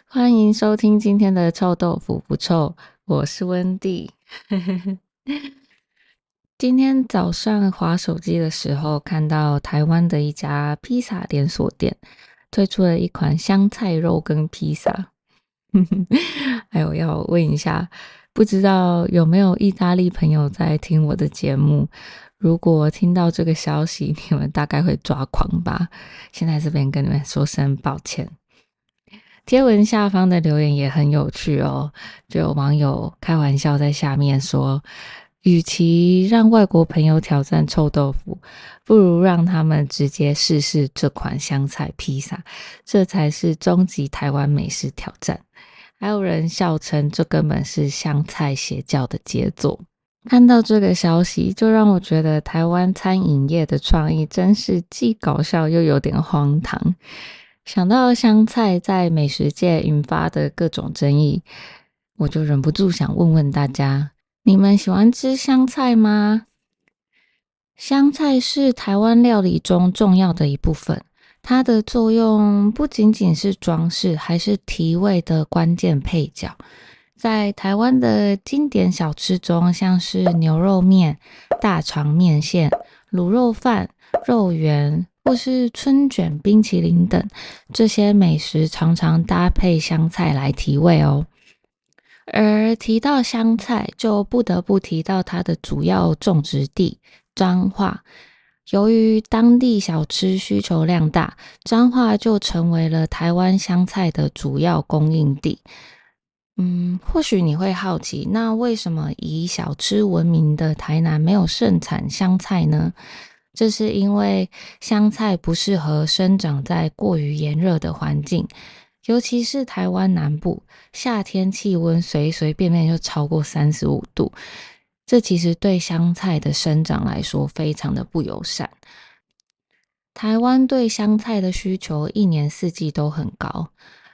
欢迎收听今天的臭豆腐不臭，我是温蒂。今天早上滑手机的时候，看到台湾的一家披萨连锁店推出了一款香菜肉羹披萨。还有要问一下，不知道有没有意大利朋友在听我的节目？如果听到这个消息，你们大概会抓狂吧？现在这边跟你们说声抱歉。贴文下方的留言也很有趣哦，就有网友开玩笑在下面说，与其让外国朋友挑战臭豆腐，不如让他们直接试试这款香菜披萨，这才是终极台湾美食挑战。还有人笑称这根本是香菜邪教的杰作。看到这个消息，就让我觉得台湾餐饮业的创意真是既搞笑又有点荒唐。想到香菜在美食界引发的各种争议，我就忍不住想问问大家：你们喜欢吃香菜吗？香菜是台湾料理中重要的一部分，它的作用不仅仅是装饰，还是提味的关键配角。在台湾的经典小吃中，像是牛肉面、大肠面线、卤肉饭、肉圆，或是春卷、冰淇淋等，这些美食常常搭配香菜来提味哦。而提到香菜，就不得不提到它的主要种植地彰化。由于当地小吃需求量大，彰化就成为了台湾香菜的主要供应地。或许你会好奇，那为什么以小吃闻名的台南没有盛产香菜呢？这是因为香菜不适合生长在过于炎热的环境，尤其是台湾南部，夏天气温随随便便就超过35度，这其实对香菜的生长来说非常的不友善。台湾对香菜的需求一年四季都很高，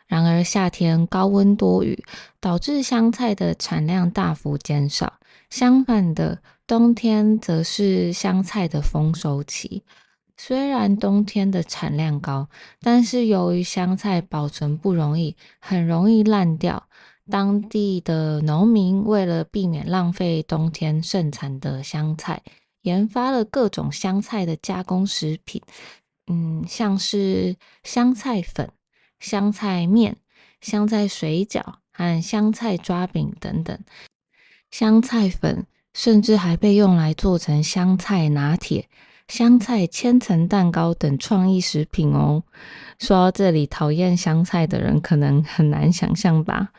然而夏天高温多雨，导致香菜的产量大幅减少。相反的，冬天则是香菜的丰收期。虽然冬天的产量高，但是由于香菜保存不容易，很容易烂掉。当地的农民为了避免浪费冬天盛产的香菜，研发了各种香菜的加工食品，像是香菜粉、香菜面、香菜水饺和香菜抓饼等等。香菜粉甚至还被用来做成香菜拿铁、香菜千层蛋糕等创意食品哦。说到这里，讨厌香菜的人可能很难想象吧。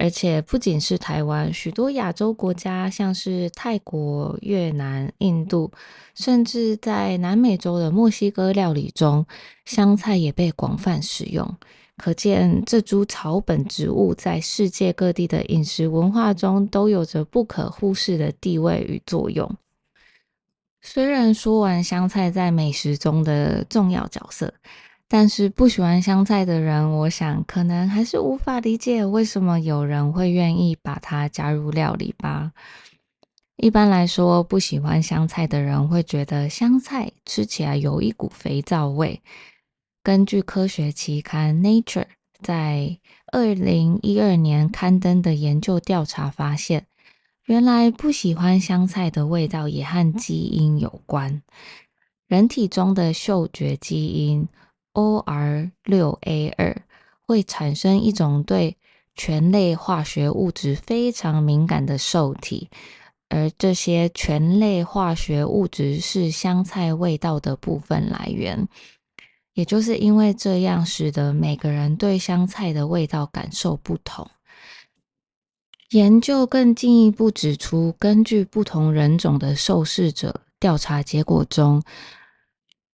而且不仅是台湾，许多亚洲国家，像是泰国、越南、印度，甚至在南美洲的墨西哥料理中，香菜也被广泛使用。可见这株草本植物在世界各地的饮食文化中都有着不可忽视的地位与作用。虽然说完香菜在美食中的重要角色，但是不喜欢香菜的人，我想可能还是无法理解为什么有人会愿意把它加入料理吧。一般来说，不喜欢香菜的人会觉得香菜吃起来有一股肥皂味。根据科学期刊《Nature》在2012年刊登的研究调查发现，原来不喜欢香菜的味道也和基因有关。人体中的嗅觉基因 OR6A2 会产生一种对醛类化学物质非常敏感的受体，而这些醛类化学物质是香菜味道的部分来源。也就是因为这样，使得每个人对香菜的味道感受不同。研究更进一步指出，根据不同人种的受试者调查结果中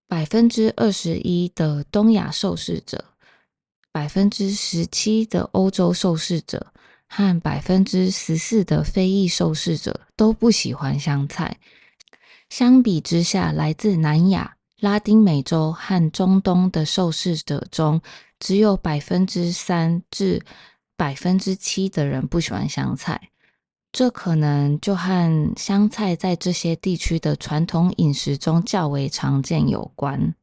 ，21%的东亚受试者、17%的欧洲受试者和14%的非裔受试者都不喜欢香菜。相比之下，来自南亚、拉丁美洲和中东的受试者中，只有3%至7%的人不喜欢香菜。这可能就和香菜在这些地区的传统饮食中较为常见有关。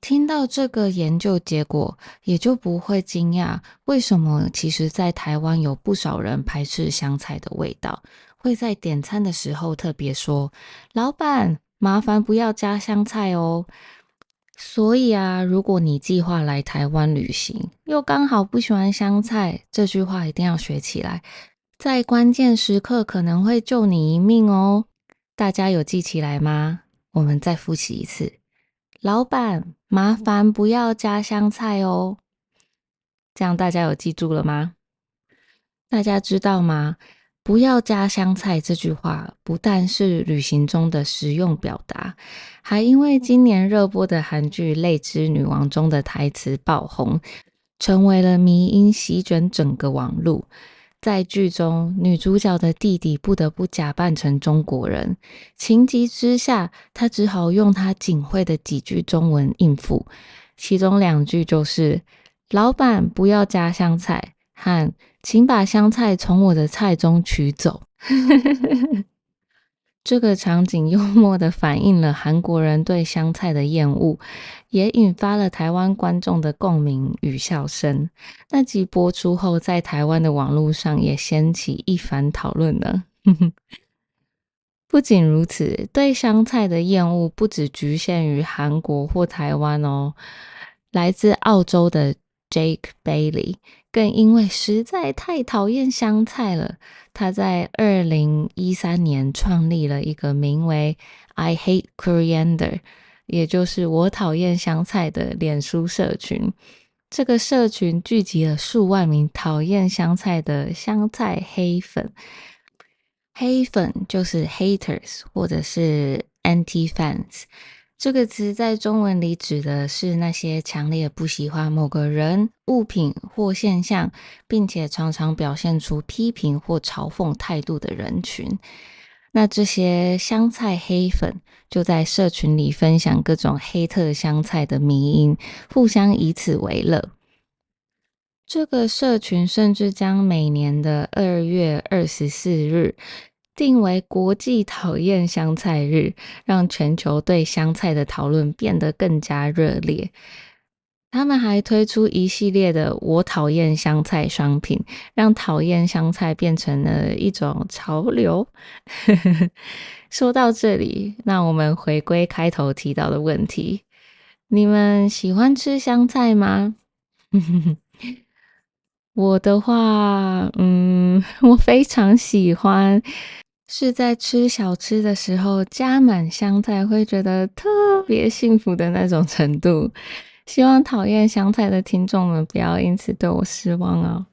听到这个研究结果，也就不会惊讶，为什么其实在台湾有不少人排斥香菜的味道，会在点餐的时候特别说：“老板，麻烦不要加香菜哦。”所以啊，如果你计划来台湾旅行，又刚好不喜欢香菜，这句话一定要学起来，在关键时刻可能会救你一命哦。大家有记起来吗？我们再复习一次。老板，麻烦不要加香菜哦。这样大家有记住了吗？大家知道吗？不要加香菜这句话，不但是旅行中的实用表达，还因为今年热播的韩剧《泪之女王》中的台词爆红，成为了迷因，席卷整个网路。在剧中，女主角的弟弟不得不假扮成中国人，情急之下，他只好用他仅会的几句中文应付，其中2句就是“老板不要加香菜”和“请把香菜从我的菜中取走”。这个场景幽默地反映了韩国人对香菜的厌恶，也引发了台湾观众的共鸣与笑声。那集播出后，在台湾的网络上也掀起一番讨论呢。不仅如此，对香菜的厌恶不只局限于韩国或台湾哦。来自澳洲的 Jake Bailey 更因为实在太讨厌香菜了，他在2013年创立了一个名为 I Hate Coriander， 也就是我讨厌香菜的脸书社群。这个社群聚集了数万名讨厌香菜的香菜黑粉。黑粉就是 haters 或者是 anti-fans， 这个词在中文里指的是那些强烈不喜欢某个人、物品或现象，并且常常表现出批评或嘲讽态度的人群。那这些香菜黑粉就在社群里分享各种黑特香菜的迷因，互相以此为乐。这个社群甚至将每年的2月24日定为国际讨厌香菜日，让全球对香菜的讨论变得更加热烈。他们还推出一系列的我讨厌香菜商品，让讨厌香菜变成了一种潮流。说到这里，那我们回归开头提到的问题，你们喜欢吃香菜吗？我的话，我非常喜欢，是在吃小吃的时候加满香菜，会觉得特别幸福的那种程度。希望讨厌香菜的听众们不要因此对我失望哦。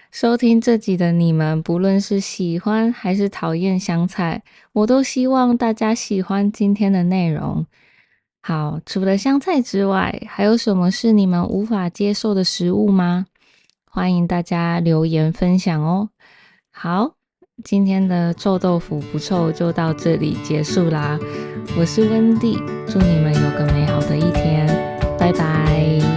收听这集的你们，不论是喜欢还是讨厌香菜，我都希望大家喜欢今天的内容。好，除了香菜之外，还有什么是你们无法接受的食物吗？欢迎大家留言分享哦。好，今天的臭豆腐不臭就到这里结束啦。我是温蒂，祝你们有个美好的一天，拜拜。